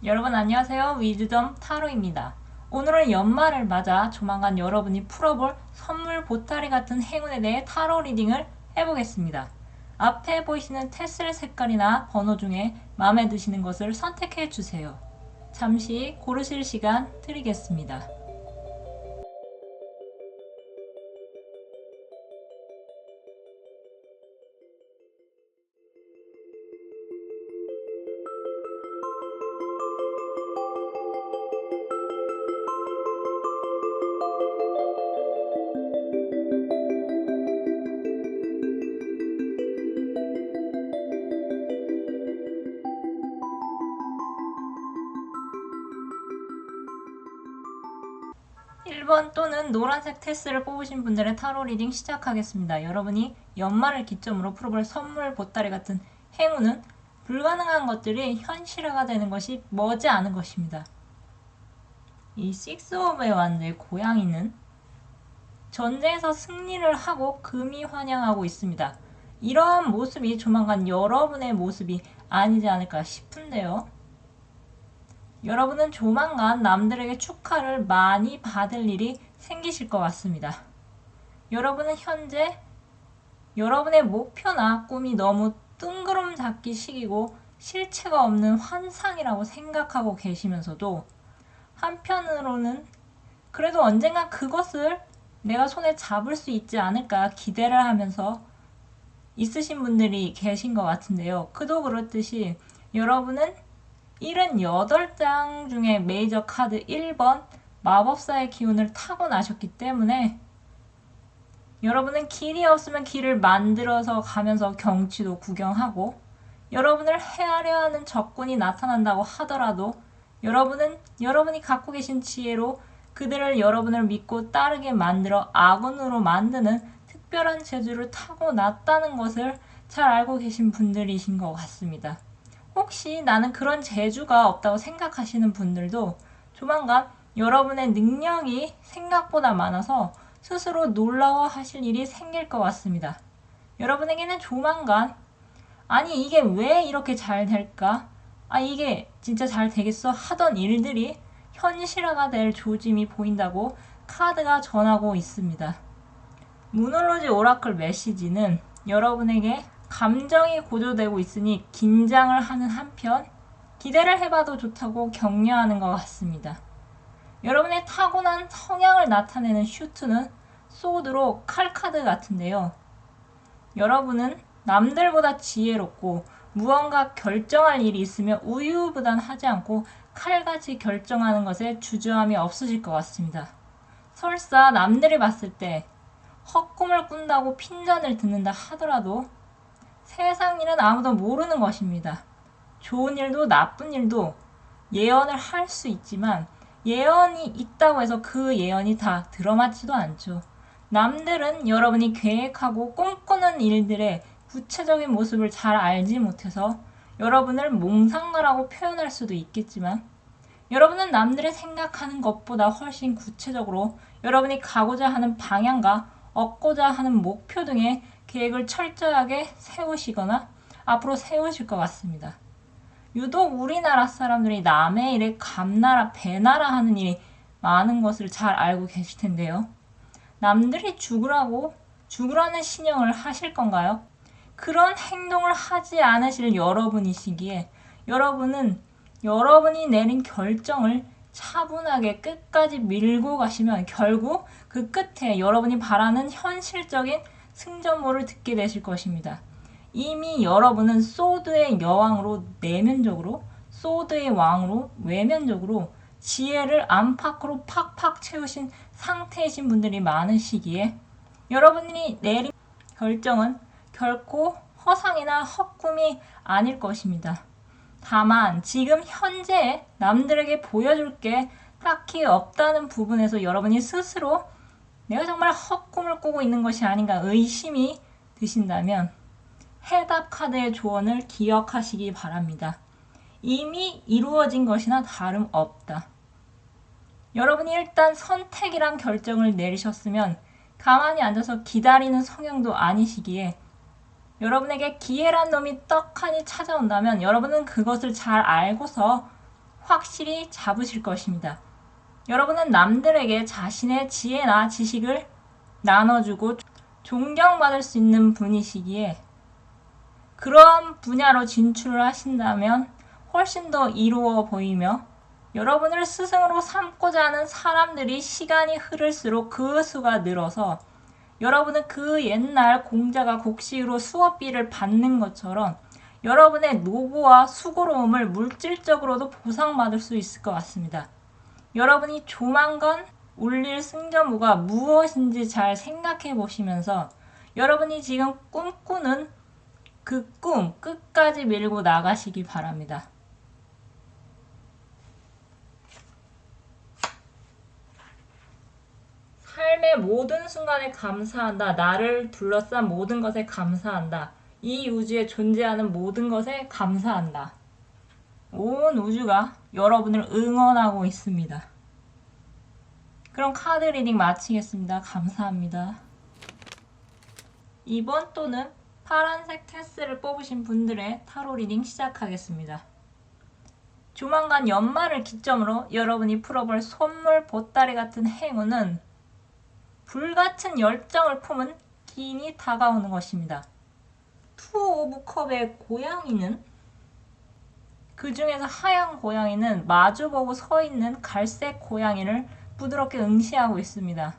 여러분 안녕하세요. 위즈덤 타로입니다. 오늘은 연말을 맞아 조만간 여러분이 풀어볼 선물 보따리 같은 행운에 대해 타로 리딩을 해보겠습니다. 앞에 보이시는 테슬 색깔이나 번호 중에 마음에 드시는 것을 선택해 주세요. 잠시 고르실 시간 드리겠습니다. 1번 또는 노란색 테스를 뽑으신 분들의 타로 리딩 시작하겠습니다. 여러분이 연말을 기점으로 풀어볼 선물 보따리 같은 행운은 불가능한 것들이 현실화가 되는 것이 머지않은 것입니다. 이 식스 오브의 완드의 고양이는 전쟁에서 승리를 하고 금이 환영하고 있습니다. 이러한 모습이 조만간 여러분의 모습이 아니지 않을까 싶은데요. 여러분은 조만간 남들에게 축하를 많이 받을 일이 생기실 것 같습니다. 여러분은 현재 여러분의 목표나 꿈이 너무 뜬구름 잡기 식이고 실체가 없는 환상이라고 생각하고 계시면서도 한편으로는 그래도 언젠가 그것을 내가 손에 잡을 수 있지 않을까 기대를 하면서 있으신 분들이 계신 것 같은데요. 그도 그렇듯이 여러분은 78장 중에 메이저 카드 1번 마법사의 기운을 타고나셨기 때문에 여러분은 길이 없으면 길을 만들어서 가면서 경치도 구경하고 여러분을 해하려 하는 적군이 나타난다고 하더라도 여러분은 여러분이 갖고 계신 지혜로 그들을 여러분을 믿고 따르게 만들어 악운으로 만드는 특별한 재주를 타고났다는 것을 잘 알고 계신 분들이신 것 같습니다. 혹시 나는 그런 재주가 없다고 생각하시는 분들도 조만간 여러분의 능력이 생각보다 많아서 스스로 놀라워하실 일이 생길 것 같습니다. 여러분에게는 조만간 아니 이게 왜 이렇게 잘 될까? 이게 진짜 잘 되겠어? 하던 일들이 현실화가 될 조짐이 보인다고 카드가 전하고 있습니다. 무놀로지 오라클 메시지는 여러분에게 감정이 고조되고 있으니 긴장을 하는 한편 기대를 해봐도 좋다고 격려하는 것 같습니다. 여러분의 타고난 성향을 나타내는 슈트는 소드로 칼 카드 같은데요. 여러분은 남들보다 지혜롭고 무언가 결정할 일이 있으면 우유부단하지 않고 칼같이 결정하는 것에 주저함이 없으실 것 같습니다. 설사 남들이 봤을 때 헛꿈을 꾼다고 핀잔을 듣는다 하더라도 세상 일은 아무도 모르는 것입니다. 좋은 일도 나쁜 일도 예언을 할 수 있지만 예언이 있다고 해서 그 예언이 다 들어맞지도 않죠. 남들은 여러분이 계획하고 꿈꾸는 일들의 구체적인 모습을 잘 알지 못해서 여러분을 몽상가라고 표현할 수도 있겠지만 여러분은 남들이 생각하는 것보다 훨씬 구체적으로 여러분이 가고자 하는 방향과 얻고자 하는 목표 등의 계획을 철저하게 세우시거나 앞으로 세우실 것 같습니다. 유독 우리나라 사람들이 남의 일에 감나라 배나라 하는 일이 많은 것을 잘 알고 계실 텐데요. 남들이 죽으라는 신용을 하실 건가요? 그런 행동을 하지 않으실 여러분이시기에 여러분은 여러분이 내린 결정을 차분하게 끝까지 밀고 가시면 결국 그 끝에 여러분이 바라는 현실적인 승전보를 듣게 되실 것입니다. 이미 여러분은 소드의 여왕으로 내면적으로 소드의 왕으로 외면적으로 지혜를 안팎으로 팍팍 채우신 상태이신 분들이 많으시기에 여러분이 내린 결정은 결코 허상이나 헛꿈이 아닐 것입니다. 다만 지금 현재 남들에게 보여줄 게 딱히 없다는 부분에서 여러분이 스스로 내가 정말 헛꿈을 꾸고 있는 것이 아닌가 의심이 드신다면 해답 카드의 조언을 기억하시기 바랍니다. 이미 이루어진 것이나 다름없다. 여러분이 일단 선택이란 결정을 내리셨으면 가만히 앉아서 기다리는 성향도 아니시기에 여러분에게 기회란 놈이 떡하니 찾아온다면 여러분은 그것을 잘 알고서 확실히 잡으실 것입니다. 여러분은 남들에게 자신의 지혜나 지식을 나눠주고 존경받을 수 있는 분이시기에 그러한 분야로 진출을 하신다면 훨씬 더 이루어 보이며 여러분을 스승으로 삼고자 하는 사람들이 시간이 흐를수록 그 수가 늘어서 여러분은 그 옛날 공자가 곡식으로 수업비를 받는 것처럼 여러분의 노고와 수고로움을 물질적으로도 보상받을 수 있을 것 같습니다. 여러분이 조만간 울릴 승전무가 무엇인지 잘 생각해 보시면서 여러분이 지금 꿈꾸는 그 꿈 끝까지 밀고 나가시기 바랍니다. 삶의 모든 순간에 감사한다. 나를 둘러싼 모든 것에 감사한다. 이 우주에 존재하는 모든 것에 감사한다. 온 우주가 여러분을 응원하고 있습니다. 그럼 카드 리딩 마치겠습니다. 감사합니다. 2번 또는 파란색 테스를 뽑으신 분들의 타로 리딩 시작하겠습니다. 조만간 연말을 기점으로 여러분이 풀어볼 선물 보따리 같은 행운은 불같은 열정을 품은 기인이 다가오는 것입니다. 투 오브 컵의 고양이는 그 중에서 하얀 고양이는 마주보고 서 있는 갈색 고양이를 부드럽게 응시하고 있습니다.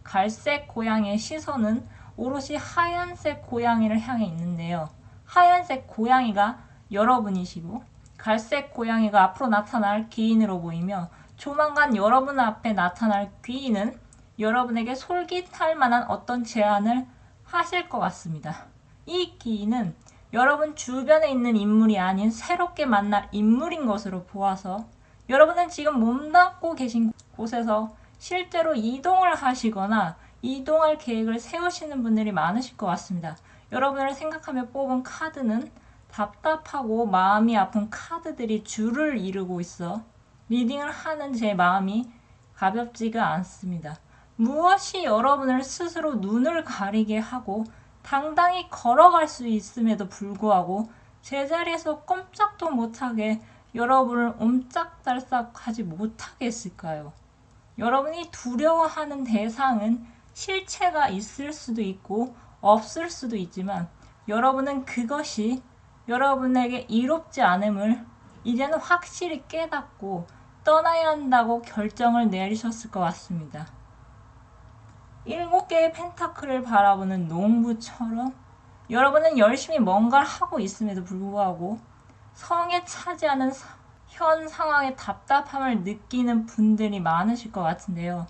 갈색 고양이의 시선은 오롯이 하얀색 고양이를 향해 있는데요. 하얀색 고양이가 여러분이시고 갈색 고양이가 앞으로 나타날 귀인으로 보이며 조만간 여러분 앞에 나타날 귀인은 여러분에게 솔깃할 만한 어떤 제안을 하실 것 같습니다. 이 귀인은 여러분 주변에 있는 인물이 아닌 새롭게 만날 인물인 것으로 보아서 여러분은 지금 몸담고 계신 곳에서 실제로 이동을 하시거나 이동할 계획을 세우시는 분들이 많으실 것 같습니다. 여러분을 생각하며 뽑은 카드는 답답하고 마음이 아픈 카드들이 줄을 이루고 있어 리딩을 하는 제 마음이 가볍지가 않습니다. 무엇이 여러분을 스스로 눈을 가리게 하고 당당히 걸어갈 수 있음에도 불구하고 제자리에서 꼼짝도 못하게 여러분을 옴짝달싹하지 못하게 했을까요? 여러분이 두려워하는 대상은 실체가 있을 수도 있고 없을 수도 있지만 여러분은 그것이 여러분에게 이롭지 않음을 이제는 확실히 깨닫고 떠나야 한다고 결정을 내리셨을 것 같습니다. 7개의 펜타클을 바라보는 농부처럼 여러분은 열심히 뭔가를 하고 있음에도 불구하고 성에 차지 않은 현 상황의 답답함을 느끼는 분들이 많으실 것 같은데요.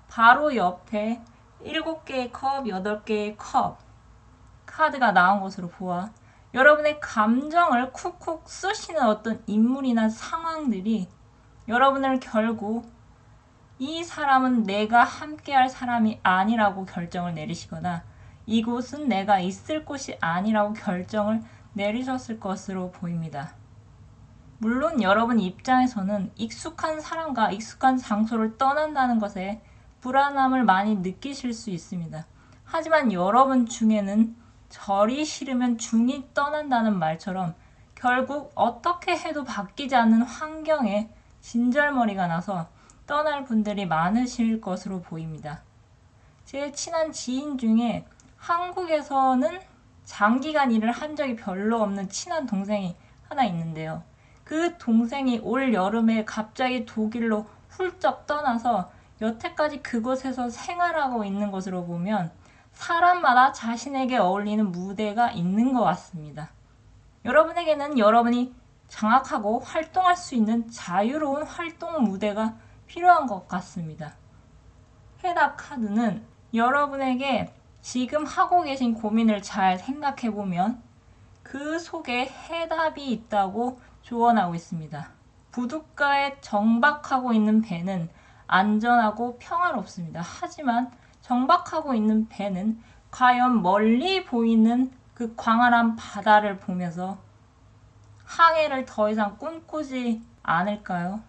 바로 옆에 7개의 컵, 8개의 컵 카드가 나온 것으로 보아 여러분의 감정을 쿡쿡 쑤시는 어떤 인물이나 상황들이 여러분을 결국 이 사람은 내가 함께할 사람이 아니라고 결정을 내리시거나 이곳은 내가 있을 곳이 아니라고 결정을 내리셨을 것으로 보입니다. 물론 여러분 입장에서는 익숙한 사람과 익숙한 장소를 떠난다는 것에 불안함을 많이 느끼실 수 있습니다. 하지만 여러분 중에는 절이 싫으면 중이 떠난다는 말처럼 결국 어떻게 해도 바뀌지 않는 환경에 진절머리가 나서 떠날 분들이 많으실 것으로 보입니다. 제 친한 지인 중에 한국에서는 장기간 일을 한 적이 별로 없는 친한 동생이 하나 있는데요. 그 동생이 올 여름에 갑자기 독일로 훌쩍 떠나서 여태까지 그곳에서 생활하고 있는 것으로 보면 사람마다 자신에게 어울리는 무대가 있는 것 같습니다. 여러분에게는 여러분이 장악하고 활동할 수 있는 자유로운 활동 무대가 필요한 것 같습니다. 해답 카드는 여러분에게 지금 하고 계신 고민을 잘 생각해보면 그 속에 해답이 있다고 조언하고 있습니다. 부둣가에 정박하고 있는 배는 안전하고 평화롭습니다. 하지만 정박하고 있는 배는 과연 멀리 보이는 그 광활한 바다를 보면서 항해를 더 이상 꿈꾸지 않을까요?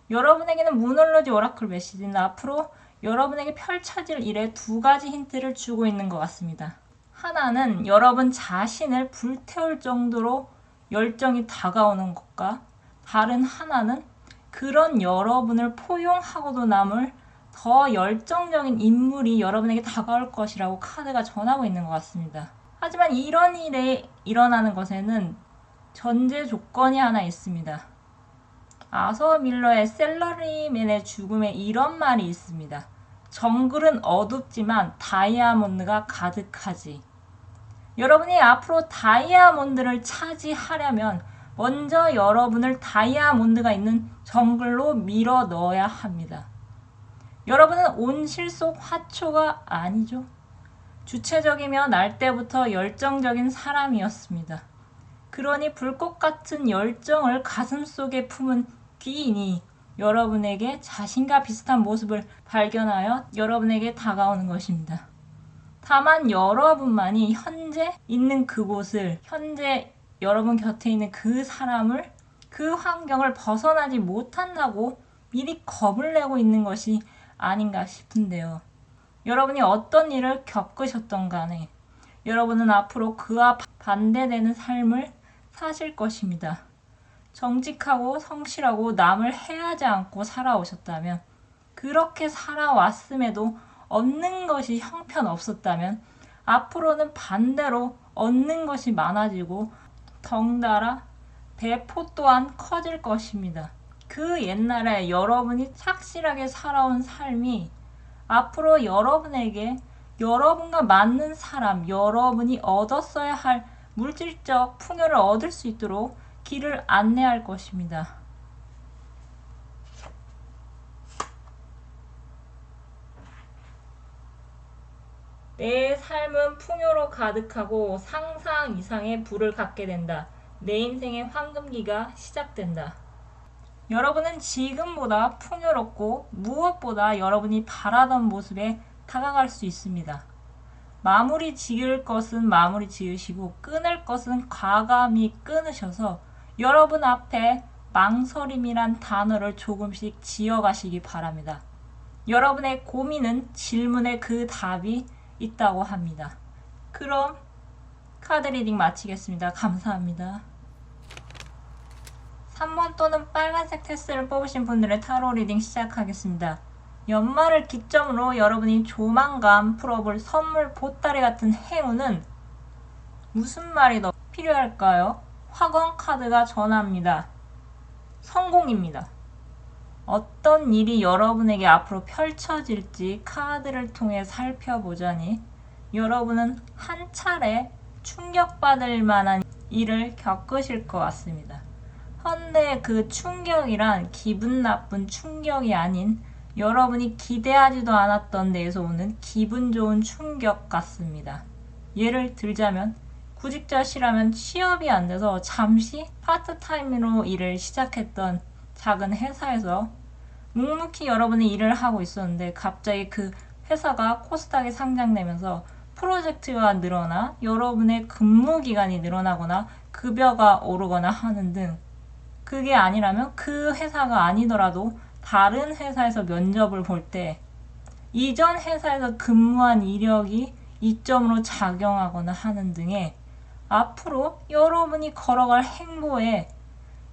여러분에게는 무놀로지 오라클 메시지는 앞으로 여러분에게 펼쳐질 일에 2가지 힌트를 주고 있는 것 같습니다. 하나는 여러분 자신을 불태울 정도로 열정이 다가오는 것과 다른 하나는 그런 여러분을 포용하고도 남을 더 열정적인 인물이 여러분에게 다가올 것이라고 카드가 전하고 있는 것 같습니다. 하지만 이런 일이 일어나는 것에는 전제 조건이 하나 있습니다. 아서 밀러의 셀러리맨의 죽음에 이런 말이 있습니다. 정글은 어둡지만 다이아몬드가 가득하지. 여러분이 앞으로 다이아몬드를 차지하려면 먼저 여러분을 다이아몬드가 있는 정글로 밀어 넣어야 합니다. 여러분은 온실 속 화초가 아니죠. 주체적이며 날 때부터 열정적인 사람이었습니다. 그러니 불꽃 같은 열정을 가슴속에 품은 귀인이 여러분에게 자신과 비슷한 모습을 발견하여 여러분에게 다가오는 것입니다. 다만 여러분만이 현재 있는 그곳을, 현재 여러분 곁에 있는 그 사람을, 그 환경을 벗어나지 못한다고 미리 겁을 내고 있는 것이 아닌가 싶은데요. 여러분이 어떤 일을 겪으셨던 간에 여러분은 앞으로 그와 반대되는 삶을 사실 것입니다. 정직하고 성실하고 남을 해하지 않고 살아오셨다면, 그렇게 살아왔음에도 얻는 것이 형편없었다면 앞으로는 반대로 얻는 것이 많아지고 덩달아 배포 또한 커질 것입니다. 그 옛날에 여러분이 착실하게 살아온 삶이 앞으로 여러분에게 여러분과 맞는 사람, 여러분이 얻었어야 할 물질적 풍요를 얻을 수 있도록 길을 안내할 것입니다. 내 삶은 풍요로 가득하고 상상 이상의 부를 갖게 된다. 내 인생의 황금기가 시작된다. 여러분은 지금보다 풍요롭고 무엇보다 여러분이 바라던 모습에 다가갈 수 있습니다. 마무리 지을 것은 마무리 지으시고 끊을 것은 과감히 끊으셔서 여러분 앞에 망설임이란 단어를 조금씩 지어가시기 바랍니다. 여러분의 고민은 질문에 그 답이 있다고 합니다. 그럼 카드 리딩 마치겠습니다. 감사합니다. 3번 또는 빨간색 테스트를 뽑으신 분들의 타로 리딩 시작하겠습니다. 연말을 기점으로 여러분이 조만간 풀어볼 선물 보따리 같은 행운은 무슨 말이 더 필요할까요? 화건 카드가 전합니다. 성공입니다. 어떤 일이 여러분에게 앞으로 펼쳐질지 카드를 통해 살펴보자니 여러분은 한 차례 충격받을 만한 일을 겪으실 것 같습니다. 헌데 그 충격이란 기분 나쁜 충격이 아닌 여러분이 기대하지도 않았던 데에서 오는 기분 좋은 충격 같습니다. 예를 들자면 구직자시라면 취업이 안 돼서 잠시 파트타임으로 일을 시작했던 작은 회사에서 묵묵히 여러분이 일을 하고 있었는데 갑자기 그 회사가 코스닥에 상장되면서 프로젝트가 늘어나 여러분의 근무 기간이 늘어나거나 급여가 오르거나 하는 등, 그게 아니라면 그 회사가 아니더라도 다른 회사에서 면접을 볼 때 이전 회사에서 근무한 이력이 이점으로 작용하거나 하는 등의 앞으로 여러분이 걸어갈 행보에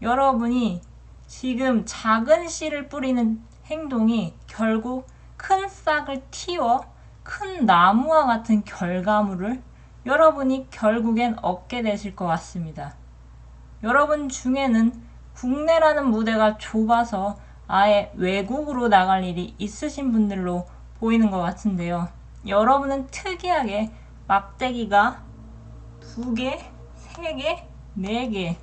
여러분이 지금 작은 씨를 뿌리는 행동이 결국 큰 싹을 틔워 큰 나무와 같은 결과물을 여러분이 결국엔 얻게 되실 것 같습니다. 여러분 중에는 국내라는 무대가 좁아서 아예 외국으로 나갈 일이 있으신 분들로 보이는 것 같은데요. 여러분은 특이하게 막대기가 2개, 3개, 4개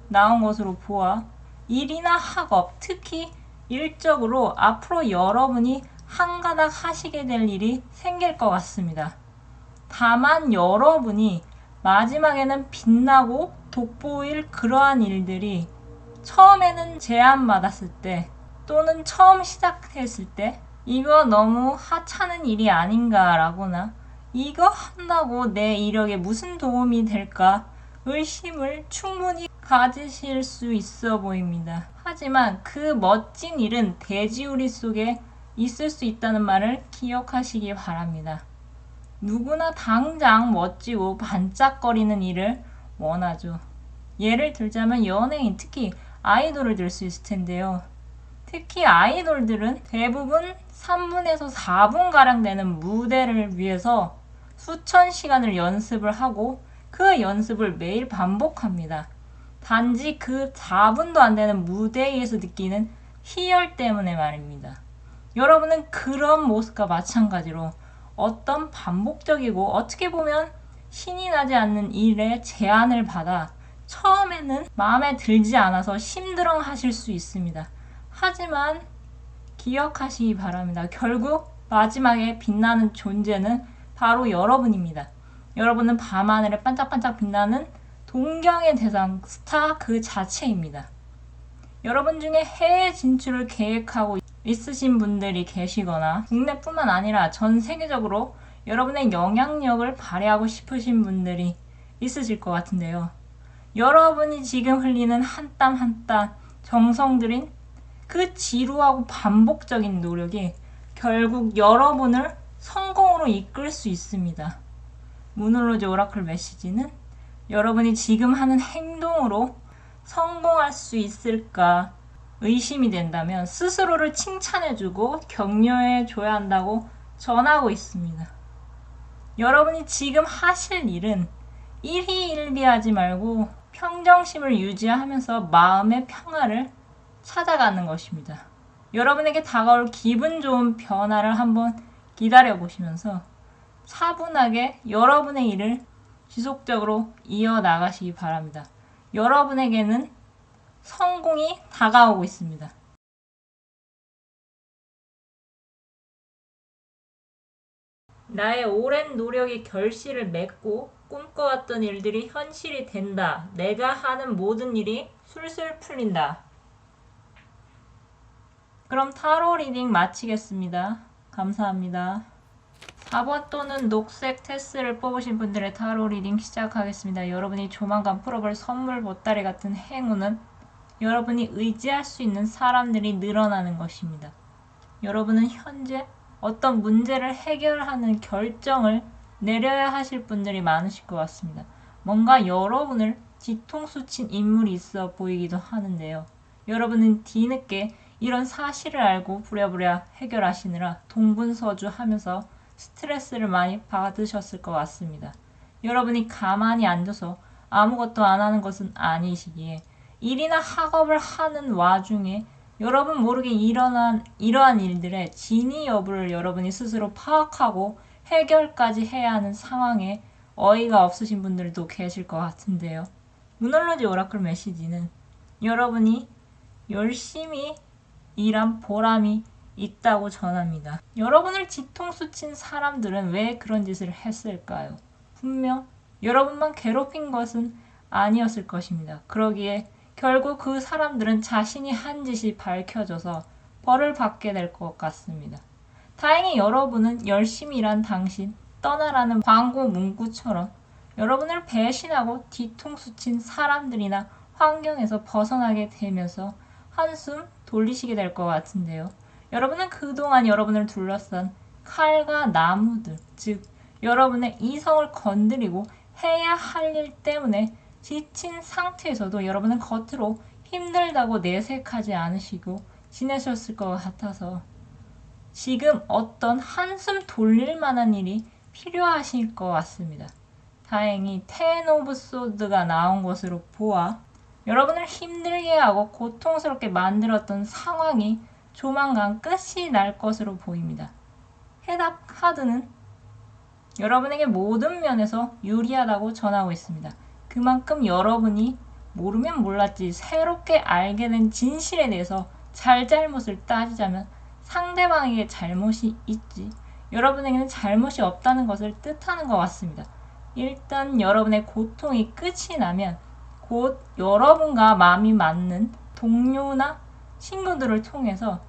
나온 것으로 보아 일이나 학업, 특히 일적으로 앞으로 여러분이 한가닥 하시게 될 일이 생길 것 같습니다. 다만 여러분이 마지막에는 빛나고 돋보일 그러한 일들이 처음에는 제안받았을 때 또는 처음 시작했을 때 이거 너무 하찮은 일이 아닌가라거나 이거 한다고 내 이력에 무슨 도움이 될까 의심을 충분히 가지실 수 있어 보입니다. 하지만 그 멋진 일은 돼지우리 속에 있을 수 있다는 말을 기억하시기 바랍니다. 누구나 당장 멋지고 반짝거리는 일을 원하죠. 예를 들자면 연예인, 특히 아이돌을 들 수 있을 텐데요. 특히 아이돌들은 대부분 3분에서 4분가량 되는 무대를 위해서 수천 시간을 연습을 하고 그 연습을 매일 반복합니다. 단지 그 4분도 안 되는 무대에서 느끼는 희열 때문에 말입니다. 여러분은 그런 모습과 마찬가지로 어떤 반복적이고 어떻게 보면 신이 나지 않는 일에 제안을 받아 처음에는 마음에 들지 않아서 심드렁 하실 수 있습니다. 하지만 기억하시기 바랍니다. 결국 마지막에 빛나는 존재는 바로 여러분입니다. 여러분은 밤하늘에 반짝반짝 빛나는 동경의 대상, 스타 그 자체입니다. 여러분 중에 해외 진출을 계획하고 있으신 분들이 계시거나 국내뿐만 아니라 전 세계적으로 여러분의 영향력을 발휘하고 싶으신 분들이 있으실 것 같은데요. 여러분이 지금 흘리는 한 땀 한 땀 정성 들인 그 지루하고 반복적인 노력이 결국 여러분을 성공으로 이끌 수 있습니다. 문홀로즈 오라클 메시지는 여러분이 지금 하는 행동으로 성공할 수 있을까 의심이 된다면 스스로를 칭찬해주고 격려해줘야 한다고 전하고 있습니다. 여러분이 지금 하실 일은 일희일비하지 말고 평정심을 유지하면서 마음의 평화를 찾아가는 것입니다. 여러분에게 다가올 기분 좋은 변화를 한번 기다려보시면서 차분하게 여러분의 일을 지속적으로 이어나가시기 바랍니다. 여러분에게는 성공이 다가오고 있습니다. 나의 오랜 노력이 결실을 맺고 꿈꿔왔던 일들이 현실이 된다. 내가 하는 모든 일이 술술 풀린다. 그럼 타로 리딩 마치겠습니다. 감사합니다. 4번 또는 녹색 테스를 뽑으신 분들의 타로 리딩 시작하겠습니다. 여러분이 조만간 풀어볼 선물 보따리 같은 행운은 여러분이 의지할 수 있는 사람들이 늘어나는 것입니다. 여러분은 현재 어떤 문제를 해결하는 결정을 내려야 하실 분들이 많으실 것 같습니다. 뭔가 여러분을 뒤통수 친 인물이 있어 보이기도 하는데요. 여러분은 뒤늦게 이런 사실을 알고 부랴부랴 해결하시느라 동분서주하면서 스트레스를 많이 받으셨을 것 같습니다. 여러분이 가만히 앉아서 아무것도 안 하는 것은 아니시기에 일이나 학업을 하는 와중에 여러분 모르게 일어난 이러한 일들의 진위 여부를 여러분이 스스로 파악하고 해결까지 해야 하는 상황에 어이가 없으신 분들도 계실 것 같은데요. 문홀로즈 오라클 메시지는 여러분이 열심히 일한 보람이 있다고 전합니다. 여러분을 뒤통수 친 사람들은 왜 그런 짓을 했을까요? 분명 여러분만 괴롭힌 것은 아니었을 것입니다. 그러기에 결국 그 사람들은 자신이 한 짓이 밝혀져서 벌을 받게 될 것 같습니다. 다행히 여러분은 열심히 일한 당신 떠나라는 광고 문구처럼 여러분을 배신하고 뒤통수 친 사람들이나 환경에서 벗어나게 되면서 한숨 돌리시게 될 것 같은데요. 여러분은 그동안 여러분을 둘러싼 칼과 나무들, 즉 여러분의 이성을 건드리고 해야 할 일 때문에 지친 상태에서도 여러분은 겉으로 힘들다고 내색하지 않으시고 지내셨을 것 같아서 지금 어떤 한숨 돌릴 만한 일이 필요하실 것 같습니다. 다행히 텐 오브 소드가 나온 것으로 보아 여러분을 힘들게 하고 고통스럽게 만들었던 상황이 조만간 끝이 날 것으로 보입니다. 해답 카드는 여러분에게 모든 면에서 유리하다고 전하고 있습니다. 그만큼 여러분이 모르면 몰랐지 새롭게 알게 된 진실에 대해서 잘잘못을 따지자면 상대방에게 잘못이 있지 여러분에게는 잘못이 없다는 것을 뜻하는 것 같습니다. 일단 여러분의 고통이 끝이 나면 곧 여러분과 마음이 맞는 동료나 친구들을 통해서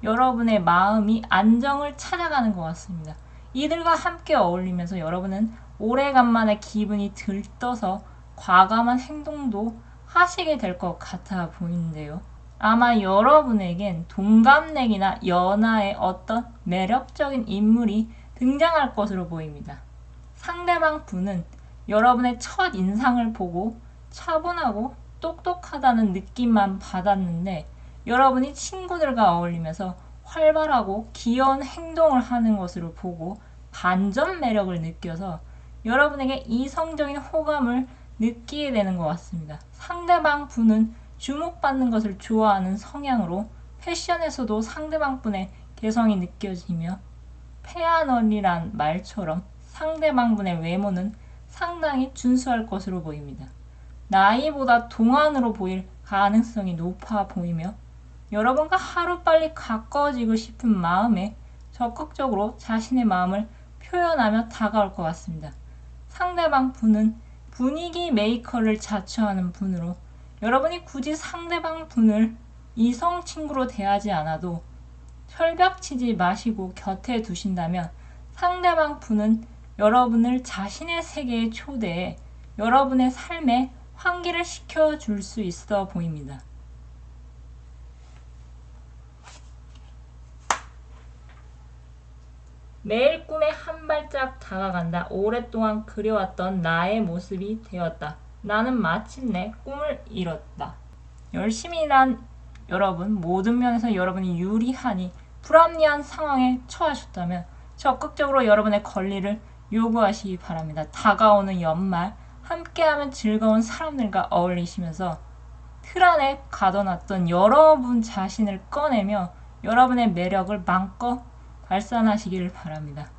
여러분의 마음이 안정을 찾아가는 것 같습니다. 이들과 함께 어울리면서 여러분은 오래간만에 기분이 들떠서 과감한 행동도 하시게 될 것 같아 보이는데요. 아마 여러분에겐 동갑내기나 연하의 어떤 매력적인 인물이 등장할 것으로 보입니다. 상대방 분은 여러분의 첫 인상을 보고 차분하고 똑똑하다는 느낌만 받았는데 여러분이 친구들과 어울리면서 활발하고 귀여운 행동을 하는 것으로 보고 반전 매력을 느껴서 여러분에게 이성적인 호감을 느끼게 되는 것 같습니다. 상대방 분은 주목받는 것을 좋아하는 성향으로 패션에서도 상대방 분의 개성이 느껴지며 페아널이란 말처럼 상대방 분의 외모는 상당히 준수할 것으로 보입니다. 나이보다 동안으로 보일 가능성이 높아 보이며 여러분과 하루빨리 가까워지고 싶은 마음에 적극적으로 자신의 마음을 표현하며 다가올 것 같습니다. 상대방 분은 분위기 메이커를 자처하는 분으로 여러분이 굳이 상대방 분을 이성 친구로 대하지 않아도 철벽치지 마시고 곁에 두신다면 상대방 분은 여러분을 자신의 세계에 초대해 여러분의 삶에 환기를 시켜줄 수 있어 보입니다. 매일 꿈에 한 발짝 다가간다. 오랫동안 그려왔던 나의 모습이 되었다. 나는 마침내 꿈을 이뤘다. 열심히 일한 여러분, 모든 면에서 여러분이 유리하니 불합리한 상황에 처하셨다면 적극적으로 여러분의 권리를 요구하시기 바랍니다. 다가오는 연말, 함께하면 즐거운 사람들과 어울리시면서 틀 안에 가둬놨던 여러분 자신을 꺼내며 여러분의 매력을 마음껏 발산하시길 바랍니다.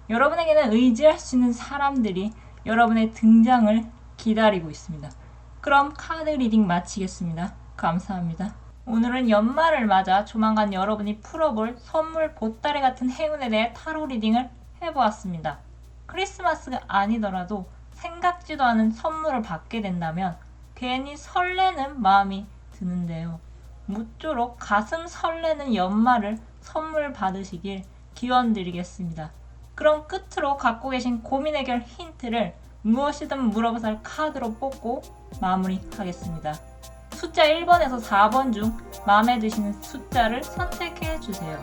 여러분에게는 의지할 수 있는 사람들이 여러분의 등장을 기다리고 있습니다. 그럼 카드 리딩 마치겠습니다. 감사합니다. 오늘은 연말을 맞아 조만간 여러분이 풀어볼 선물 보따리 같은 행운에 대해 타로 리딩을 해보았습니다. 크리스마스가 아니더라도 생각지도 않은 선물을 받게 된다면 괜히 설레는 마음이 드는데요. 무쪼록 가슴 설레는 연말을 선물 받으시길 기원드리겠습니다. 그럼 끝으로 갖고 계신 고민 해결 힌트를 무엇이든 물어보살 카드로 뽑고 마무리하겠습니다. 숫자 1번에서 4번 중 마음에 드시는 숫자를 선택해 주세요.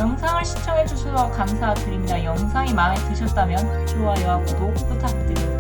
영상을 시청해주셔서 감사드립니다. 영상이 마음에 드셨다면 좋아요와 구독 부탁드립니다.